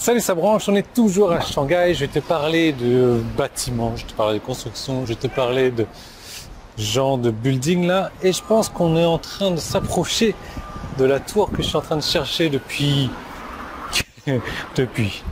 Salut, ça branche, on est toujours à Shanghai. Je vais te parler de bâtiments, je vais te parler de construction, je vais te parler de genre de building là. Et je pense qu'on est en train de s'approcher de la tour que je suis en train de chercher depuis. depuis.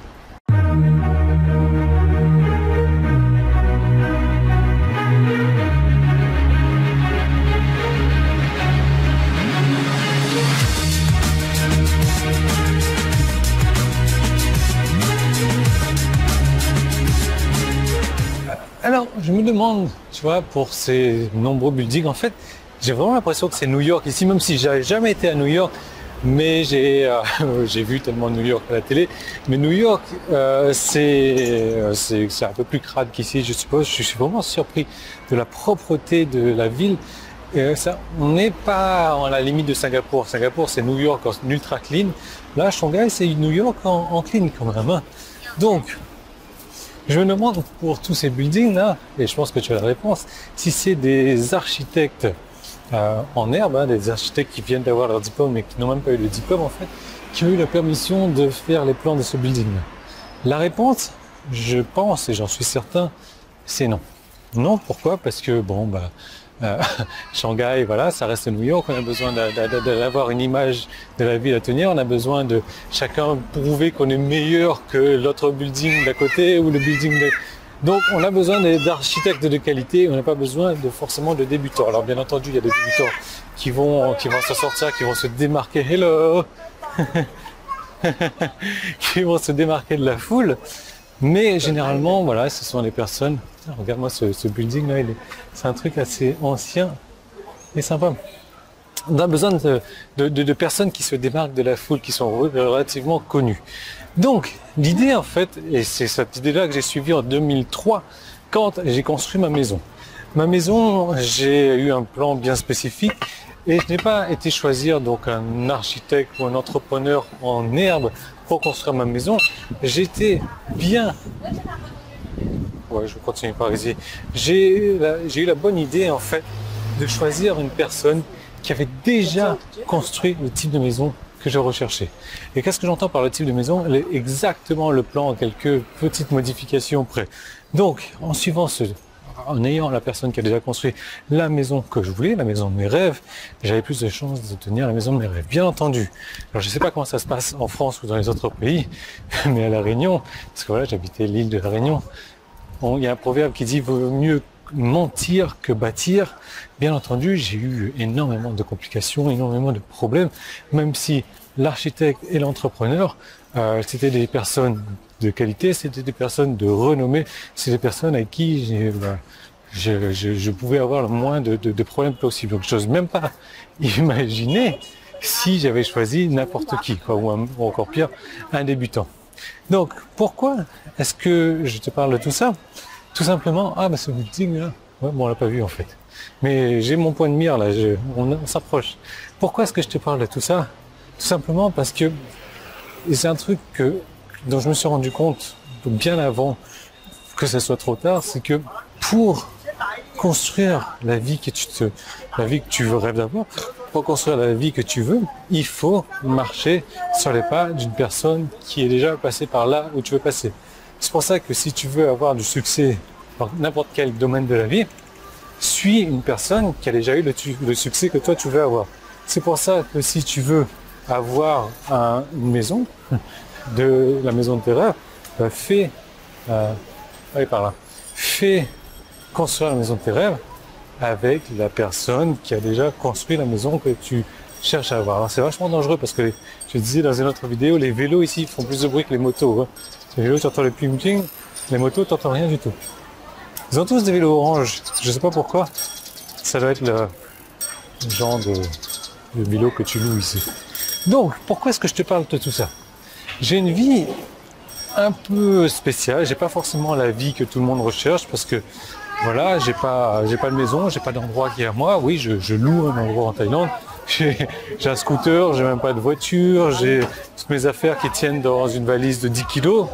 Alors, je me demande, tu vois, pour ces nombreux buildings, en fait, j'ai vraiment l'impression que c'est New York ici, même si j'avais jamais été à New York, mais j'ai vu tellement New York à la télé. Mais New York, c'est un peu plus crade qu'ici, je suppose. Je suis vraiment surpris de la propreté de la ville. On n'est pas à la limite de Singapour. Singapour, c'est New York en ultra clean. Là, Shanghai, c'est New York en clean quand même, hein. Donc, je me demande pour tous ces buildings là, et je pense que tu as la réponse, si c'est des architectes en herbe, hein, des architectes qui viennent d'avoir leur diplôme mais qui n'ont même pas eu le diplôme en fait, qui ont eu la permission de faire les plans de ce building là. La réponse, je pense et j'en suis certain, c'est non. Non, pourquoi? Parce que bon Shanghai, voilà, ça reste New York, on a besoin d'avoir une image de la ville à tenir, on a besoin de chacun prouver qu'on est meilleur que l'autre building d'à côté ou le building de... Donc on a besoin d'architectes de qualité, on n'a pas besoin forcément de débutants. Alors bien entendu, il y a des débutants qui vont s'en sortir, qui vont se démarquer, hello qui vont se démarquer de la foule. Mais généralement, voilà, ce sont les personnes. Regarde-moi ce building là, c'est un truc assez ancien et sympa. On a besoin de personnes qui se démarquent de la foule, qui sont relativement connues. Donc, l'idée en fait, et c'est cette idée-là que j'ai suivie en 2003 quand j'ai construit ma maison. Ma maison, j'ai eu un plan bien spécifique et je n'ai pas été choisir donc un architecte ou un entrepreneur en herbe pour construire ma maison. J'étais bien... Ouais, je continue par ici. J'ai eu la bonne idée en fait de choisir une personne qui avait déjà construit le type de maison que je recherchais. Et qu'est-ce que j'entends par le type de maison? Elle est exactement le plan en quelques petites modifications près. Donc, en ayant la personne qui a déjà construit la maison que je voulais, la maison de mes rêves, j'avais plus de chances de tenir la maison de mes rêves, bien entendu. Alors je ne sais pas comment ça se passe en France ou dans les autres pays, mais à La Réunion, parce que voilà, j'habitais l'île de La Réunion, il y a un proverbe qui dit « vaut mieux mentir que bâtir ». Bien entendu, j'ai eu énormément de complications, énormément de problèmes, même si l'architecte et l'entrepreneur, c'était des personnes de qualité, c'était des personnes de renommée, c'est des personnes avec qui je pouvais avoir le moins de problèmes possibles. Donc je n'ose même pas imaginer si j'avais choisi n'importe qui, quoi, ou encore pire, un débutant. Donc pourquoi est-ce que je te parle de tout ça? Tout simplement, ce building là, ouais, bon, on l'a pas vu en fait. Mais j'ai mon point de mire là, on s'approche. Pourquoi est-ce que je te parle de tout ça? Tout simplement parce que c'est un truc dont je me suis rendu compte bien avant que ce soit trop tard, c'est que pour construire la vie que tu rêves d'avoir, pour construire la vie que tu veux, il faut marcher sur les pas d'une personne qui est déjà passée par là où tu veux passer. C'est pour ça que si tu veux avoir du succès dans n'importe quel domaine de la vie, suis une personne qui a déjà eu le succès que toi tu veux avoir. C'est pour ça que si tu veux avoir une maison, la maison de tes rêves, fais construire la maison de tes rêves avec la personne qui a déjà construit la maison que tu cherches à avoir. Alors c'est vachement dangereux parce que, je disais dans une autre vidéo, les vélos ici font plus de bruit que les motos, hein. Les vélos, tu entends les ping-ping, les motos, tu n'entends rien du tout. Ils ont tous des vélos orange, je ne sais pas pourquoi. Ça doit être le genre de vélo que tu loues ici. Donc, pourquoi est-ce que je te parle de tout ça? J'ai une vie un peu spéciale, j'ai pas forcément la vie que tout le monde recherche parce que voilà, j'ai pas de maison, j'ai pas d'endroit qui est à moi. Oui, je loue un endroit en Thaïlande. J'ai un scooter, j'ai même pas de voiture, j'ai toutes mes affaires qui tiennent dans une valise de 10 kilos.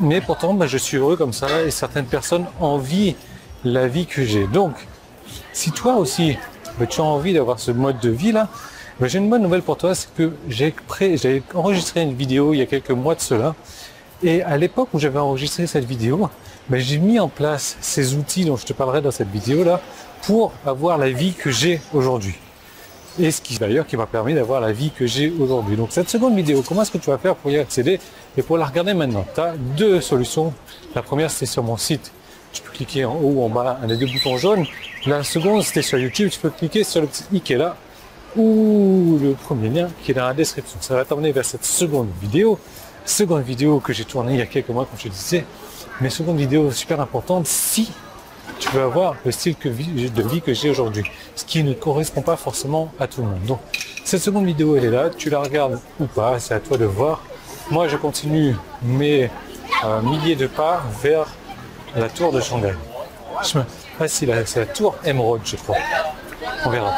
Mais pourtant, je suis heureux comme ça et certaines personnes envient la vie que j'ai. Donc, si toi aussi, tu as envie d'avoir ce mode de vie là, Mais j'ai une bonne nouvelle pour toi, c'est que j'ai enregistré une vidéo il y a quelques mois de cela. Et à l'époque où j'avais enregistré cette vidéo, ben, j'ai mis en place ces outils dont je te parlerai dans cette vidéo-là pour avoir la vie que j'ai aujourd'hui. Et ce qui d'ailleurs qui m'a permis d'avoir la vie que j'ai aujourd'hui. Donc cette seconde vidéo, comment est-ce que tu vas faire pour y accéder et pour la regarder maintenant? Tu as deux solutions. La première, c'est sur mon site. Tu peux cliquer en haut ou en bas, un des deux boutons jaunes. La seconde, c'était sur YouTube. Tu peux cliquer sur le petit i qui est là ou le premier lien qui est dans la description. Ça va t'emmener vers cette seconde vidéo. Seconde vidéo que j'ai tournée il y a quelques mois, comme je te disais. Mais seconde vidéo super importante si tu veux avoir le style de vie que j'ai aujourd'hui, ce qui ne correspond pas forcément à tout le monde. Donc, cette seconde vidéo, elle est là, tu la regardes ou pas, c'est à toi de voir. Moi, je continue mes milliers de pas vers la tour de Shanghai. Ah si, là, c'est la tour Émeraude, je crois. On verra.